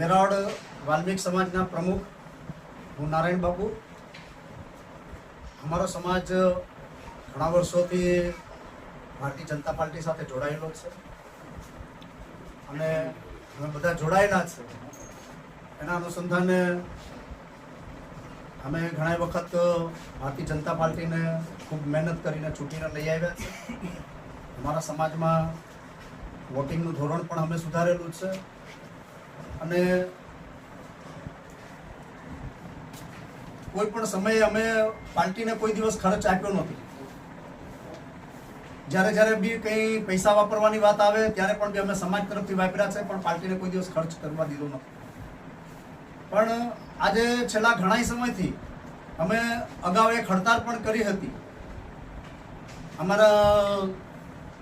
વેરાવળ વાલ્મીક સમાજના પ્રમુખ હું નારાયણ બાપુ। અમારો સમાજ ઘણા વર્ષોથી ભારતીય જનતા પાર્ટી સાથે જોડાયેલો છે અને અમે બધા જોડાયેલા છે। એના અનુસંધાને અમે ઘણા વખત ભારતીય જનતા પાર્ટીને ખૂબ મહેનત કરીને ચૂંટીને લઈ આવ્યા છે। અમારા સમાજમાં વોટિંગનું ધોરણ પણ અમે સુધારેલું છે અને કોઈ પણ સમયે અમે પાર્ટીને કોઈ દિવસ ખર્ચ આપ્યો નથી। જ્યારે જ્યારે બી કંઈ પૈસા વાપરવાની વાત આવે ત્યારે પણ બી અમે સમાજ તરફથી વાપર્યા છે, પણ પાર્ટીને કોઈ દિવસ ખર્ચ કરવા દીધો નથી। પણ આજે છેલ્લા ઘણા સમયથી અમે અગાઉ એક હડતાળ પણ કરી હતી અમારા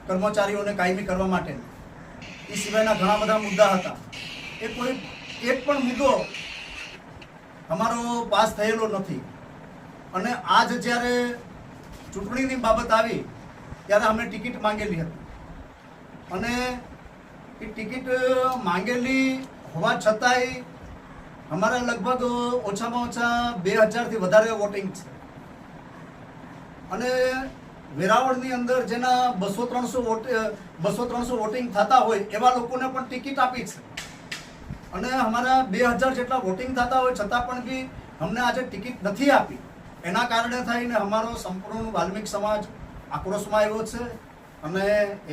કર્મચારીઓને કાયમી કરવા માટે। એ સિવાયના ઘણા બધા મુદ્દા હતા, એ કોઈ એક પણ મુદ્દો અમારો પાસ થયેલો નથી। અને આજ જ્યારે ચૂંટણીની બાબત આવી ત્યારે અમે ટિકિટ માંગેલી હતી અને એ ટિકિટ માંગેલી હોવા છતાંય અમારા લગભગ ઓછામાં ઓછા 2000થી વધારે વોટિંગ છે અને વેરાવળની અંદર જેના 200-300 વોટિંગ થતા હોય એવા લોકોને પણ ટિકિટ આપી છે અને અમારા 2000 જેટલા વોટિંગ થતા હોય છતાં પણ બી અમને આજે ટિકિટ નથી આપી। એના કારણે થઈને અમારો સંપૂર્ણ વાલ્મીક સમાજ આક્રોશમાં આવ્યો છે અને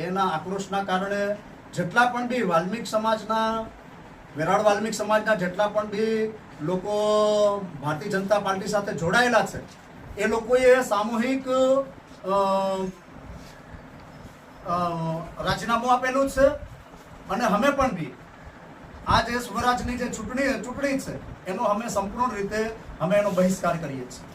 એના આક્રોશના કારણે જેટલા પણ બી વાલ્મીક સમાજના વેરાવળ વાલ્મીક સમાજના જેટલા પણ બી લોકો ભારતીય જનતા પાર્ટી સાથે જોડાયેલા છે એ લોકોએ સામૂહિક રાજીનામું આપેલું છે અને અમે પણ બી આ જે સ્વરાજની જે ચૂંટણી છે એનો અમે સંપૂર્ણ રીતે અમે એનો બહિષ્કાર કરીએ છીએ।